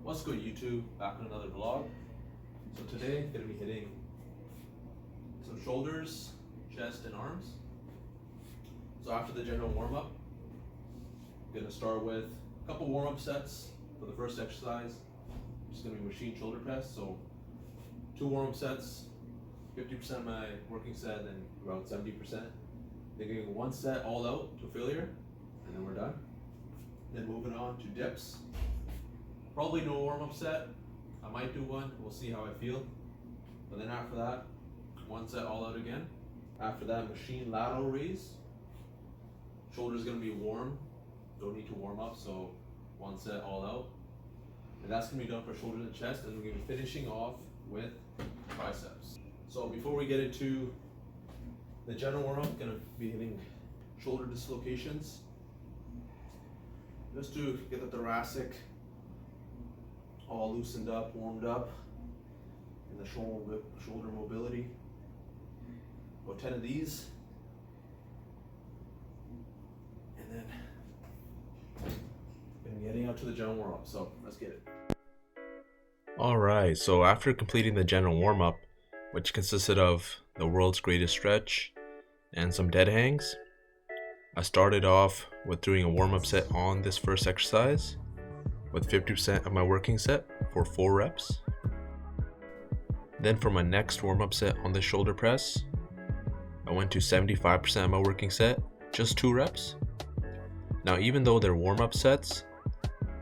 What's good, YouTube? Back on another vlog. So today I'm gonna be hitting some shoulders, chest, and arms. So after the general warm-up, I'm gonna start with a couple warm-up sets for the first exercise. It's gonna be machine shoulder press. So 2 warm-up sets, 50% of my working set, and around 70%. Then getting 1 set all out to failure, and then we're done. Then moving on to dips. Probably no warm-up set. I might do one, we'll see how I feel. But then after that, 1 set all out again. After that, machine lateral raise. Shoulder's gonna be warm, don't need to warm up, so 1 set all out. And that's gonna be done for shoulders and chest, and we're gonna be finishing off with triceps. So before we get into the general warm-up, gonna be hitting shoulder dislocations. Just to get the thoracic all loosened up, warmed up, and the shoulder mobility. About 10 of these. And then I'm getting out to the general warm-up, so let's get it. Alright, so after completing the general warm-up, which consisted of the world's greatest stretch and some dead hangs, I started off with doing a warm-up set on this first exercise with 50% of my working set for 4 reps. Then for my next warm-up set on the shoulder press, I went to 75% of my working set, just 2 reps. Now even though they're warm-up sets,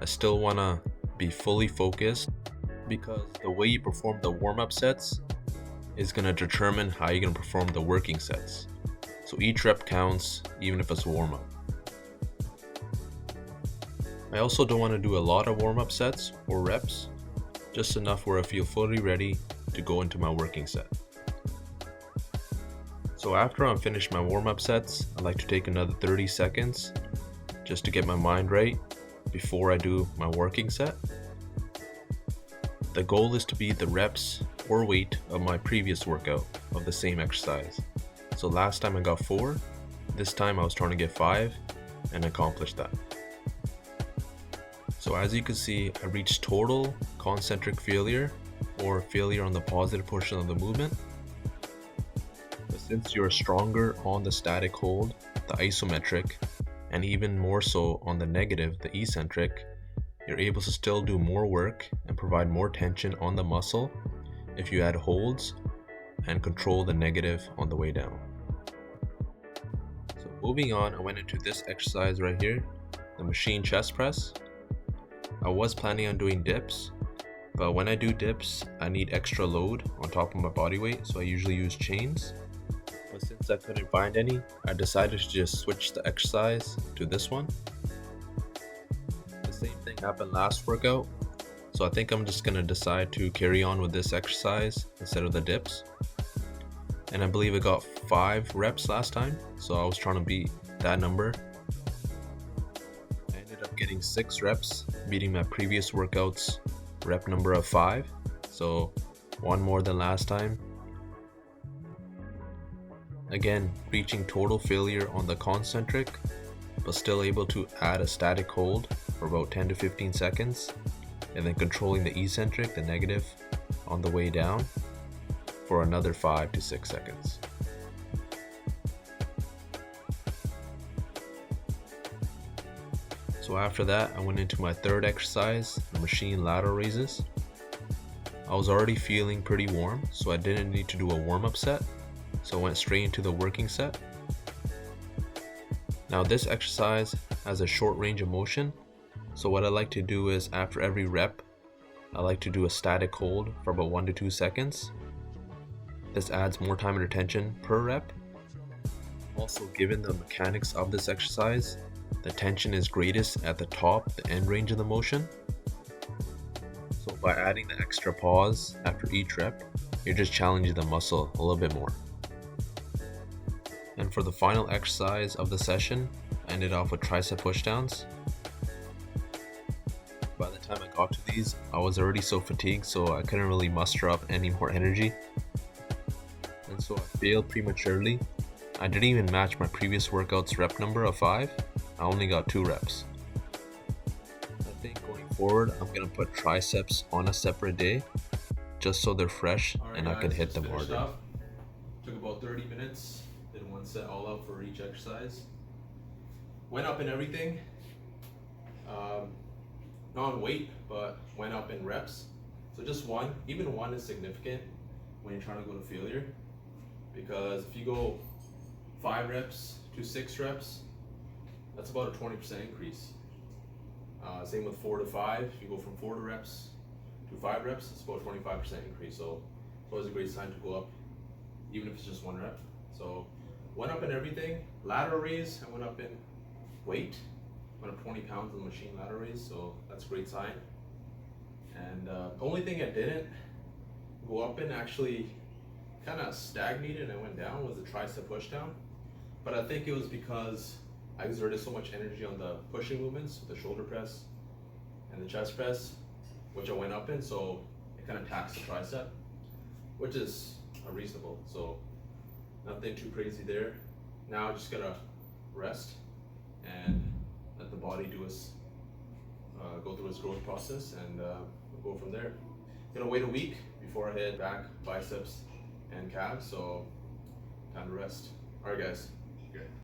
I still want to be fully focused because the way you perform the warm-up sets is going to determine how you're going to perform the working sets. So each rep counts even if it's a warm-up. I also don't want to do a lot of warm-up sets or reps, just enough where I feel fully ready to go into my working set. So after I'm finished my warm-up sets, I like to take another 30 seconds just to get my mind right before I do my working set. The goal is to beat the reps or weight of my previous workout of the same exercise. So last time I got 4, this time I was trying to get 5 and accomplished that. So as you can see, I reached total concentric failure or failure on the positive portion of the movement. But since you're stronger on the static hold, the isometric, and even more so on the negative, the eccentric, you're able to still do more work and provide more tension on the muscle if you add holds and control the negative on the way down. So moving on, I went into this exercise right here, the machine chest press. I was planning on doing dips, but when I do dips, I need extra load on top of my body weight, so I usually use chains. But since I couldn't find any, I decided to just switch the exercise to this one. The same thing happened last workout, so I think I'm just going to decide to carry on with this exercise instead of the dips. And I believe I got 5 reps last time, so I was trying to beat that number. I ended up getting 6 reps, beating my previous workout's rep number of 5, so 1 more than last time. Again, reaching total failure on the concentric, but still able to add a static hold for about 10 to 15 seconds, and then controlling the eccentric, the negative, on the way down for another 5 to 6 seconds. So after that, I went into my third exercise, the machine lateral raises. I was already feeling pretty warm, so I didn't need to do a warm-up set, so I went straight into the working set. Now this exercise has a short range of motion, so what I like to do is after every rep, I like to do a static hold for about 1 to 2 seconds. This adds more time and attention per rep. Also, given the mechanics of this exercise, the tension is greatest at the top, the end range of the motion. So by adding the extra pause after each rep, you're just challenging the muscle a little bit more. And for the final exercise of the session, I ended off with tricep pushdowns. By the time I got to these, I was already so fatigued, so I couldn't really muster up any more energy. And so I failed prematurely. I didn't even match my previous workout's rep number of 5. I only got 2 reps. I think going forward, I'm gonna put triceps on a separate day, just so they're fresh and I can hit them finished harder. up. Took about 30 minutes. Did one set all up for each exercise. Went up in everything. Not in weight, but went up in reps. So just one, even one is significant when you're trying to go to failure. Because if you go 5 reps to 6 reps, that's about a 20% increase. Same with 4 to 5. If you go from 4 reps to 5 reps, it's about a 25% increase. So it's always a great sign to go up, even if it's just 1 rep. So went up in everything. Lateral raise, I went up in weight. Went up 20 pounds on the machine lateral raise, so that's a great sign. And the only thing I didn't go up in, actually kind of stagnated and went down, was the tricep push down. But I think it was because I exerted so much energy on the pushing movements, the shoulder press and the chest press, which I went up in, so it kind of taxed the tricep, which is reasonable. So nothing too crazy there. Now I just gotta rest and let the body go through its growth process, and we'll go from there. Gonna wait a week before I hit back, biceps, and calves, so time to rest. All right, guys.